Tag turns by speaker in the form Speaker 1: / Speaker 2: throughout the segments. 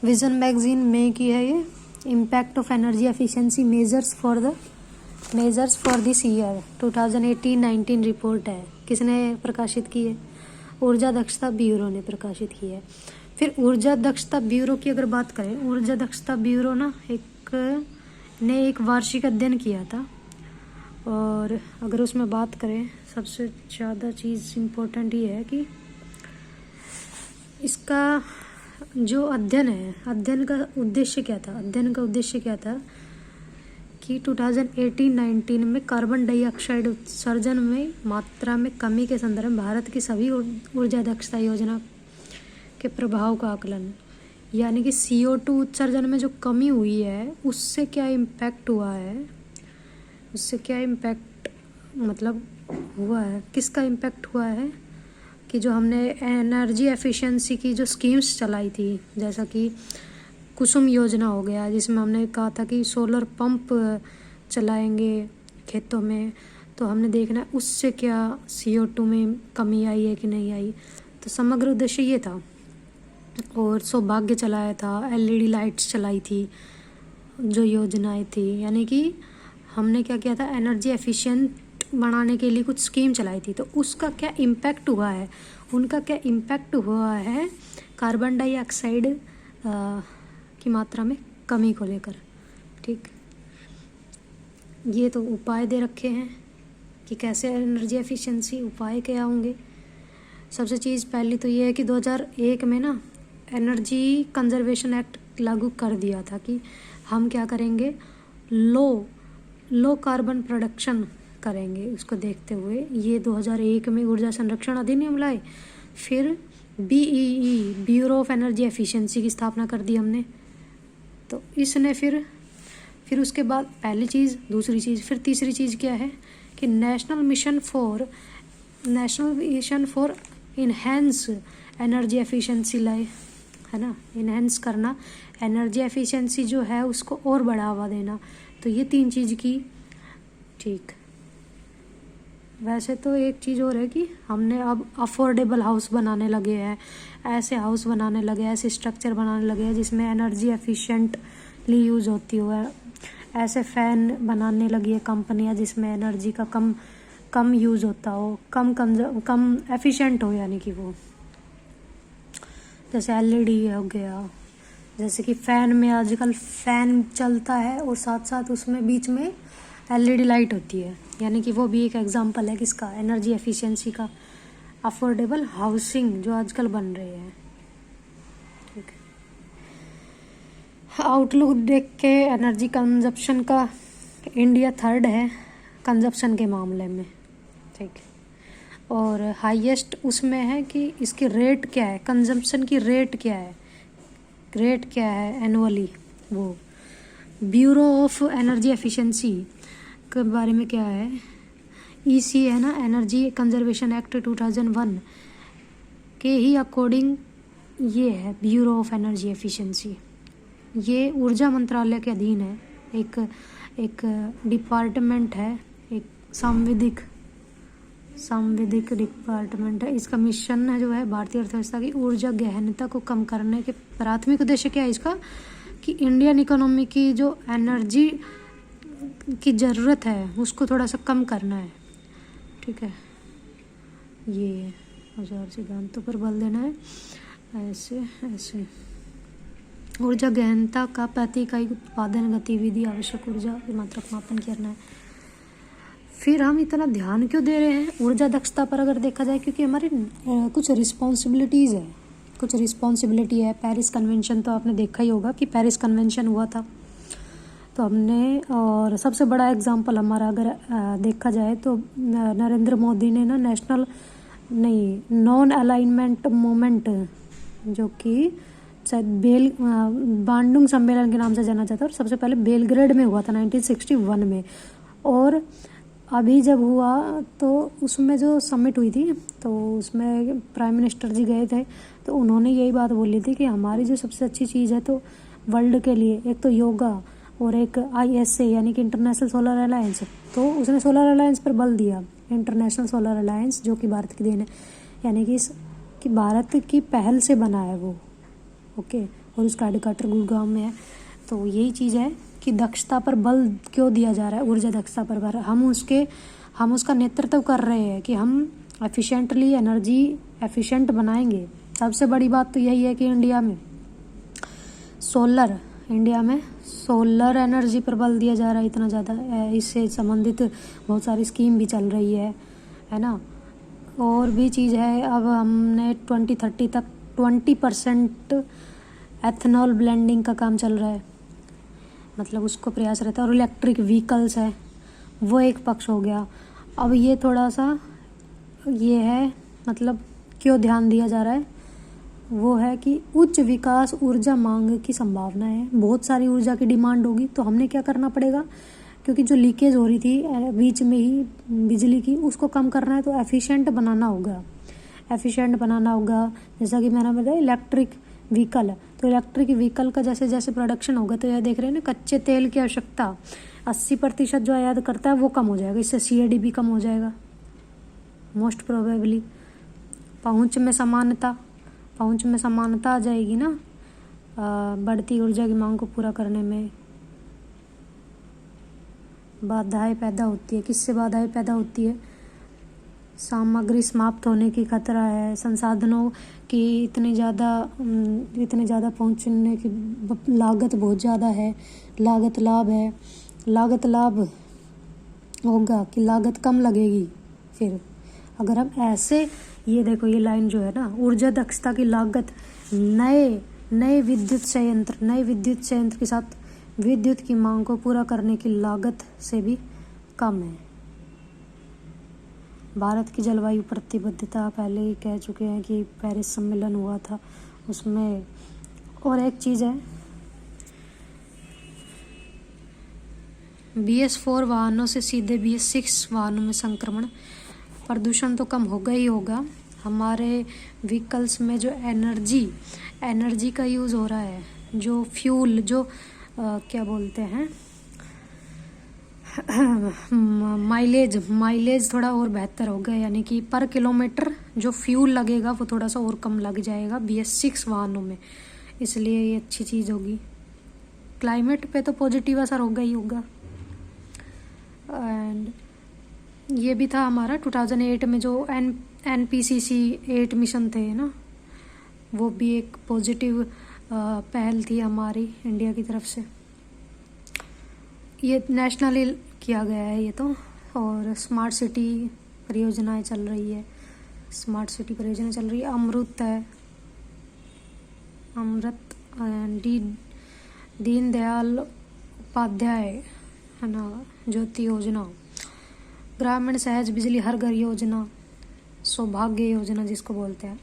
Speaker 1: Vision magazine में की है ये। Impact of energy efficiency measures for this year 2018-19 report है। किसने प्रकाशित की है? ऊर्जा दक्षता ब्यूरो ने प्रकाशित की है। फिर ऊर्जा दक्षता ब्यूरो की अगर बात करें, ऊर्जा दक्षता ब्यूरो ना एक वार्षिक अध्ययन किया था, और अगर उसमें बात करें सबसे ज़्यादा चीज़ इम्पोर्टेंट ये है कि इसका जो अध्ययन है, अध्ययन का उद्देश्य क्या था कि 2018-19 में कार्बन डाइऑक्साइड उत्सर्जन में मात्रा में कमी के संदर्भ में भारत की सभी ऊर्जा दक्षता योजना के प्रभाव का आकलन, यानी कि CO2 उत्सर्जन में जो कमी हुई है उससे क्या इम्पैक्ट हुआ है, मतलब हुआ है, किसका इम्पैक्ट हुआ है कि जो हमने एनर्जी एफिशिएंसी की जो स्कीम्स चलाई थी, जैसा कि कुसुम योजना हो गया, जिसमें हमने कहा था कि सोलर पंप चलाएंगे खेतों में, तो हमने देखना उससे क्या CO2 में कमी आई है कि नहीं आई। तो समग्र उद्देश्य ये था। और सौभाग्य चलाया था, LED लाइट्स चलाई थी, जो योजनाएं थी, यानी कि हमने क्या किया था, एनर्जी एफिशिएंट बनाने के लिए कुछ स्कीम चलाई थी। तो उसका क्या इम्पैक्ट हुआ है, उनका क्या इम्पैक्ट हुआ है कार्बन डाइऑक्साइड की मात्रा में कमी को लेकर। ठीक, ये तो उपाय दे रखे हैं कि कैसे एनर्जी एफिशिएंसी, उपाय क्या होंगे। सबसे चीज़ पहली तो ये है कि 2001 में ना एनर्जी कंजर्वेशन एक्ट लागू कर दिया था कि हम क्या करेंगे, लो कार्बन प्रोडक्शन करेंगे। उसको देखते हुए ये 2001 में ऊर्जा संरक्षण अधिनियम लाए। फिर BEE bureau of energy efficiency की स्थापना कर दी हमने। तो इसने फिर उसके बाद पहली चीज़, दूसरी चीज़, फिर तीसरी चीज़ क्या है कि national mission for enhance energy efficiency लाए, है ना। इन्हेंस करना, एनर्जी एफिशिएंसी जो है उसको और बढ़ावा देना। तो ये 3 चीज़ की। ठीक, वैसे तो एक चीज़ और है कि हमने अब अफोर्डेबल हाउस बनाने लगे हैं, ऐसे हाउस बनाने लगे, ऐसे स्ट्रक्चर बनाने लगे हैं जिसमें एनर्जी एफिशिएंटली यूज़ होती हो। ऐसे फ़ैन बनाने लगी है कंपनियां जिसमें एनर्जी का कम यूज़ होता हो, कम एफिशिएंट हो, यानी कि वो जैसे LED हो गया। जैसे कि फ़ैन में आजकल फ़ैन चलता है और साथ साथ उसमें बीच में LED लाइट होती है, यानी कि वो भी एक एग्जांपल है किसका, एनर्जी एफिशिएंसी का। अफोर्डेबल हाउसिंग जो आजकल बन रहे हैं। ठीक, आउटलुक देख के एनर्जी कंजप्शन का इंडिया 3rd है कंजप्शन के मामले में। ठीक, और हाईएस्ट उसमें है कि इसकी रेट क्या है, कंजम्पशन की रेट क्या है एनुअली। वो ब्यूरो ऑफ एनर्जी एफिशिएंसी के बारे में क्या है, EC है ना, एनर्जी कंजर्वेशन एक्ट 2001 के ही अकॉर्डिंग ये है ब्यूरो ऑफ एनर्जी एफिशिएंसी। ये ऊर्जा मंत्रालय के अधीन है, एक डिपार्टमेंट है, एक सांविधिक डिपार्टमेंट है। इसका मिशन है जो है भारतीय अर्थव्यवस्था की ऊर्जा गहनता को कम करने के प्राथमिक उद्देश्य क्या है इसका, कि इंडियन इकोनॉमी की जो एनर्जी की ज़रूरत है उसको थोड़ा सा कम करना है। ठीक है, ये औजार सिद्धांतों पर बल देना है। ऐसे ऊर्जा गहनता का प्रति इकाई उत्पादन गतिविधि आवश्यक ऊर्जा की मात्रा का मापन करना है। फिर हम इतना ध्यान क्यों दे रहे हैं ऊर्जा दक्षता पर, अगर देखा जाए क्योंकि हमारी कुछ रिस्पॉन्सिबिलिटी है। पेरिस कन्वेंशन तो आपने देखा ही होगा कि पेरिस कन्वेंशन हुआ था, तो हमने, और सबसे बड़ा एग्जांपल हमारा अगर देखा जाए तो नरेंद्र मोदी ने ना नॉन अलाइनमेंट मूवमेंट, जो कि शायद बांडुंग सम्मेलन के नाम से जाना जाता है, और सबसे पहले बेलग्रेड में हुआ था 1961 में। और अभी जब हुआ तो उसमें जो समिट हुई थी तो उसमें प्राइम मिनिस्टर जी गए थे, तो उन्होंने यही बात बोली थी कि हमारी जो सबसे अच्छी चीज़ है तो वर्ल्ड के लिए एक तो योगा और एक ISA यानी कि इंटरनेशनल सोलर अलायंस। तो उसने सोलर अलायंस पर बल दिया, इंटरनेशनल सोलर अलायंस, जो कि भारत की देन है, यानी कि भारत की पहल से बना है वो। ओके, और उसका हेडक्वार्टर गुड़गांव में है। तो यही चीज़ है कि दक्षता पर बल क्यों दिया जा रहा है, ऊर्जा दक्षता पर हम उसका नेतृत्व कर रहे हैं कि हम एफिशिएंटली एनर्जी एफिशिएंट बनाएंगे। सबसे बड़ी बात तो यही है कि इंडिया में सोलर एनर्जी पर बल दिया जा रहा है इतना ज़्यादा। इससे संबंधित बहुत सारी स्कीम भी चल रही है ना। और भी चीज़ है, अब हमने 2030 तक 20% एथेनॉल ब्लेंडिंग का काम चल रहा है, मतलब उसको प्रयास रहता है। और इलेक्ट्रिक व्हीकल्स है, वो एक पक्ष हो गया। अब ये थोड़ा सा ये है, मतलब क्यों ध्यान दिया जा रहा है, वो है कि उच्च विकास ऊर्जा मांग की संभावना है। बहुत सारी ऊर्जा की डिमांड होगी, तो हमने क्या करना पड़ेगा, क्योंकि जो लीकेज हो रही थी बीच में ही बिजली की, उसको कम करना है तो एफिशिएंट बनाना होगा। जैसा कि मैंने बताया इलेक्ट्रिक व्हीकल है, तो इलेक्ट्रिक व्हीकल का जैसे जैसे प्रोडक्शन होगा, तो यह देख रहे हैं ना, कच्चे तेल की आवश्यकता 80% जो आयात करता है वो कम हो जाएगा। इससे CAD भी कम हो जाएगा मोस्ट प्रोबेबली। पहुंच में समानता आ जाएगी ना बढ़ती ऊर्जा की मांग को पूरा करने में। बाधाएं पैदा होती है, किससे बाधाएं पैदा होती है, सामग्री समाप्त होने की खतरा है, संसाधनों की इतने ज़्यादा पहुंचने की लागत बहुत ज़्यादा है, लागत लाभ होगा कि लागत कम लगेगी। फिर अगर हम ऐसे, ये देखो ये लाइन जो है ना, ऊर्जा दक्षता की लागत नए विद्युत संयंत्र के साथ विद्युत की मांग को पूरा करने की लागत से भी कम है। भारत की जलवायु प्रतिबद्धता पहले ही कह चुके हैं कि पेरिस सम्मेलन हुआ था उसमें। और एक चीज़ है, BS4 वाहनों से सीधे BS6 वाहनों में संक्रमण, प्रदूषण तो कम होगा ही होगा। हमारे व्हीकल्स में जो एनर्जी का यूज़ हो रहा है, जो फ्यूल क्या बोलते हैं माइलेज थोड़ा और बेहतर होगा, यानी कि पर किलोमीटर जो फ्यूल लगेगा वो थोड़ा सा और कम लग जाएगा BS6 वाहनों में, इसलिए ये अच्छी चीज़ होगी। क्लाइमेट पे तो पॉजिटिव असर होगा ही होगा। एंड ये भी था हमारा 2008 में जो NPCC 8 मिशन थे ना, वो भी एक पॉजिटिव पहल थी हमारी इंडिया की तरफ से। ये नेशनली किया गया है ये तो। और स्मार्ट सिटी परियोजनाएं चल रही है, अमृत दीनदयाल उपाध्याय है ना, ज्योति योजना, ग्रामीण सहज बिजली हर घर योजना, सौभाग्य योजना जिसको बोलते हैं,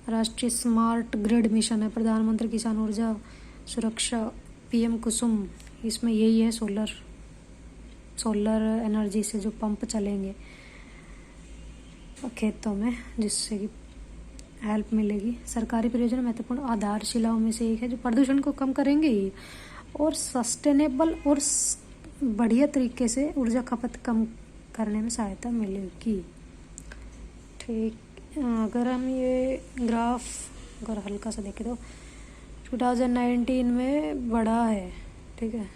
Speaker 1: राष्ट्रीय स्मार्ट ग्रिड मिशन है, प्रधानमंत्री किसान ऊर्जा सुरक्षा PM कुसुम, इसमें यही है सोलर एनर्जी से जो पंप चलेंगे खेतों में, जिससे कि हेल्प मिलेगी। सरकारी परियोजना महत्वपूर्ण आधारशिलाओं में से एक है जो प्रदूषण को कम करेंगे ही और सस्टेनेबल और बढ़िया तरीके से ऊर्जा खपत कम करने में सहायता मिलेगी। ठीक, अगर हम ये ग्राफ अगर हल्का सा देखें तो 2019 में बढ़ा है, ठीक है,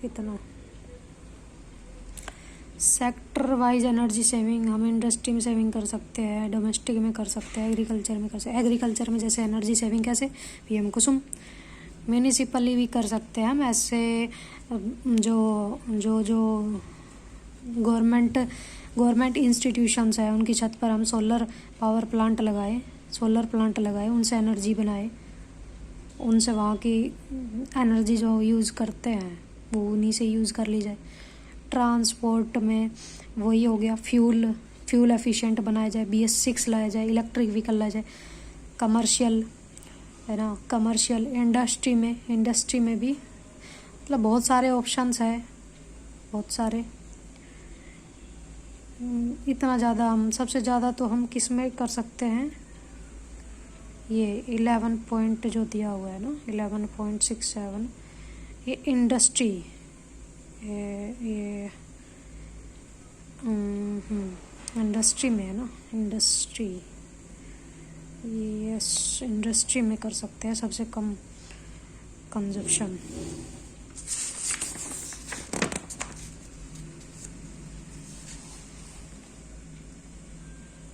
Speaker 1: इतना। सेक्टर वाइज एनर्जी सेविंग हम इंडस्ट्री में सेविंग कर सकते हैं, डोमेस्टिक में कर सकते हैं, एग्रीकल्चर में कर सकते हैं। एग्रीकल्चर में जैसे एनर्जी सेविंग कैसे, PM कुसुम। म्यूनिसिपली भी कर सकते हैं हम ऐसे, जो गवर्नमेंट इंस्टीट्यूशंस है उनकी छत पर हम सोलर प्लांट लगाए, उनसे एनर्जी बनाए, उनसे वहाँ की एनर्जी जो यूज़ करते हैं वो उन्हीं से यूज़ कर ली जाए। ट्रांसपोर्ट में वही हो गया, फ्यूल एफिशिएंट बनाया जाए, BS6 लाया जाए, इलेक्ट्रिक व्हीकल लाया जाए। कमर्शियल है ना, कमर्शियल इंडस्ट्री में भी मतलब बहुत सारे ऑप्शंस है, बहुत सारे। इतना ज़्यादा हम सबसे ज़्यादा तो हम किस में कर सकते हैं, ये 11 पॉइंट जो दिया हुआ है ना 11.67, ये इंडस्ट्री, ये इंडस्ट्री में है ना, इंडस्ट्री ये इंडस्ट्री में कर सकते हैं सबसे कम कंजप्शन।